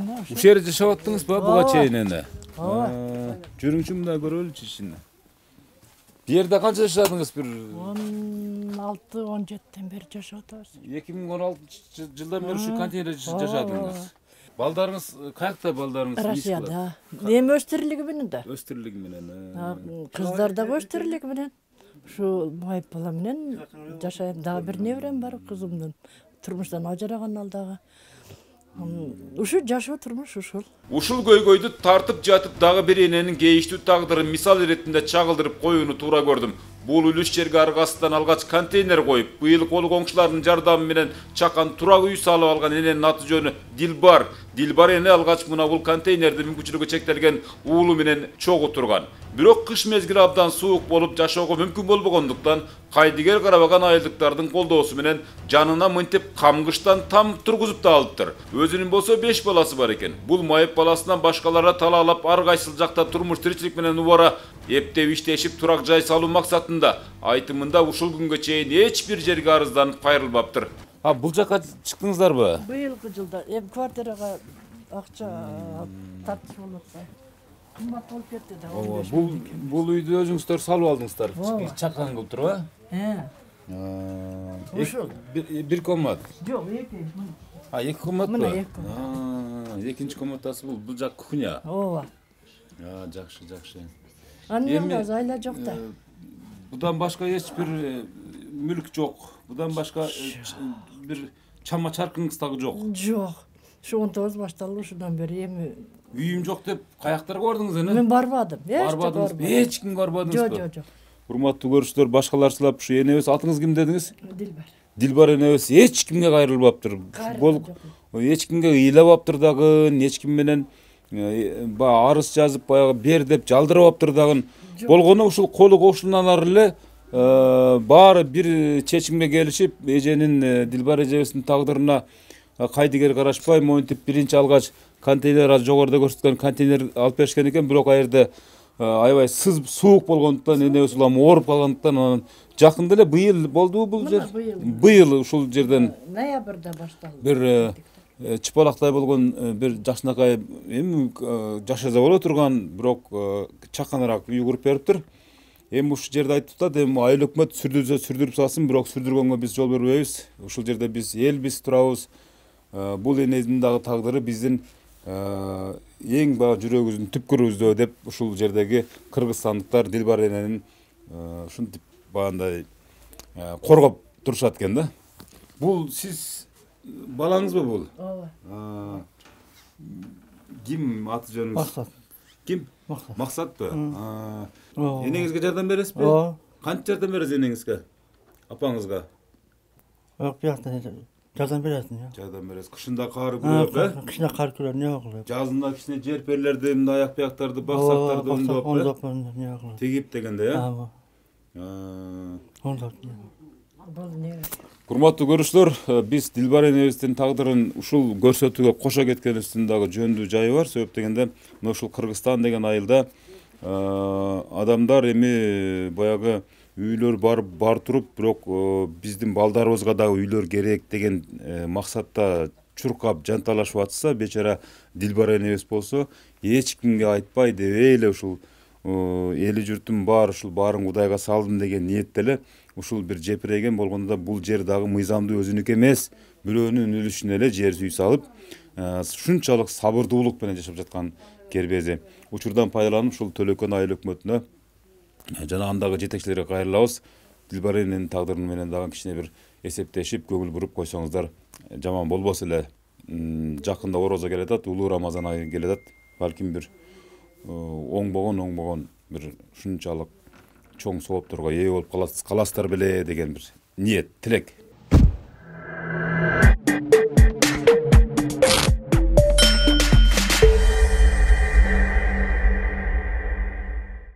Ушул жерде жашап аттыңызбы буга чейин эне? Ооба. Жүрүңчү мындай көрөлүчү ишин. Бу жерде канча жашадыңыз бир? 16-17-тен бeri жашап атабыз. 2016 жылдан бeri ушу контейнерде жашадыңыз. Балдарыңыз каякта балдарыңыз? Россияда. Эми өз тирилиги менен да. Өз тирилиги менен. Кыздар да өз тирилиги менен. Ушу майып бала менен жашайм. Дагы бир неберем бар кызымдын. Турмуштан ажыраган ал дагы. Ушу жашоо турмуш ушул. Ушул көйгөйдү тартып жатып дагы бир эненин кейиштүү тагдырын мисал иретинде чагылдырып коюуну туура көрдүм. Бул үлүш жерге аргасынан алгач контейнер коюп, быйыл кол коңшулардын жардамы менен чакан турак үй салып алган эненин аты жөнү Дилбар. Дилбар эне алгач мына бул контейнерди мүмкүнчүлүгү чектелген уулу менен чогуу турган. Бирок кыш мезгили абдан суук болуп жашоого мүмкүн болбогондуктан кайдыгер карабаган айылдыктардын колдоосу менен жанына мынтип камгыштан там тургузуп да алыптыр. Өзүнүн болсо 5 баласы бар экен. Бул майып баласынан башкаларга талаалап ар кайсыл жакта турмуш тиричилик менен убара эптеп иштешип турак жай салуу максатында айтымында ушул күнгө чейин эч бир жерге арызданып кайрылбаптыр. Бул жака чыктыңыздарбы? Быйылкы жылда эми квартирага акча тартыш болуп атпайбы. Кымбат болуп кетти да. Бул үйдү өзүңүздөр салып алдыңыздар. Чакан кылып турбу? Ушул. Бир комнат. Жок, эки. Эки комнатбы? Мына эки комнат. Экинчи комнатасы бул жак кухня. Ооба. Жакшы. Андан айла жок да. Будан башка эч бир мүлк жок. Будан башка бир чама чаркыңыз дагы жок. Жок. Ушу 19 башталды ушундан бери эми үйүм жок деп каяктарга бардыңыз эне? Мен барбадым. Эч кимге барбадыңызбы? Жок. Урматтуу көрүүчүлөр, башкаларчылап ушу энебиз атыңыз ким дедиңиз? Дилбар. Дилбар энебиз эч кимге кайрылбаптыр. Эч кимге ыйлабаптыр дагы, эч ким менен арыз жазып баягы бер деп жалдырабаптыр дагы. Болгону ушул колу кошунан ары эле баары бир чечимге келишип, эженин Дилбар эжебиздин тагдырына кайдыгер карашпай монтип биринчи алгач контейнер жогоруда көрсөткөн контейнер алып беришкен экен, бирок ал жерде аябай суук болгондуктан энебиз улам ооруп калгандыктан анан жакында эле быйыл болдубу бул жер? Быйыл ушул жерден ноябрда башталды. Бир чыпалактай болгон бир жакшынакай эми жашаса боло турган, бирок чаканыраак үй куруп бериптир. Эми ушул жерде айтып атат, эми айыл өкмөт сүрдүрүп салсын, бирок сүрдүргөнгө биз жол бербейбиз. Ушул жерде биз элбиз турабыз. Бул эненин дагы тагдыры биздин эң баягы жүрөгүбүздүн түпкүрүбүздө деп ушул жердеги кыргызстандыктар Дилбар эненин ушинтип баягындай коргоп турушат экен да. Бул сиз балаңызбы бул? Ооба. Ким аты жөнүңүз? Максат. Ким? Максатпы? Энеңизге жардам бересизби? Ооба. Канча жардам бересиз энеңизге? Апаңызга? Жок, бияктан жардам бересин. Жардам бересиз. Кышында кар күрөп, Кышында кар күрөп, не кылып? жазында кичине жерперлерди, мындай аяк бияктарды, баксактарды оңдоп, не кылып? тегип дегенде, Ооба. Оңдоп. Урматтуу көрүүчүлөр, биз Дилбар энебиздин тагдырын ушул көрсөтүүгө кошо кеткенибиздин дагы жөндүү жайы бар. Себеп дегенде, мына ушул Кыргызстан деген айылда адамдар эми баягы үйлөр бар туруп, бирок биздин балдарыбызга дагы үйлөр керек деген максатта чуркап жанталашып атса, бечара Дилбар энебиз болсо эч кимге айтпай дебей эле ушул эли журтум бар, ушул баарын Кудайга салдым деген ниетте эле ушул бир жепирейген болгондо да бул жер дагы мыйзамдуу өзүнүкү эмес, бирөөнүн үлүшүнө эле жер үй салып, шунчалык сабырдуулук менен жашап жаткан кербези. Учурдан пайдаланып ушул Төлөкөн айыл өкмөтүнө жана андагы жетекчилерге кайрылабыз. Дилбар эненин тагдыры менен дагы кичине бир эсептешип, көңүл буруп койсоңуздар жаман болбос эле. Жакында орозо келатат, улуу Рамазан айы келатат. Балким бир оңбогон бир ушунчалык чоң соопторго ээ болуп каласыздар беле деген бир ниет, тилек.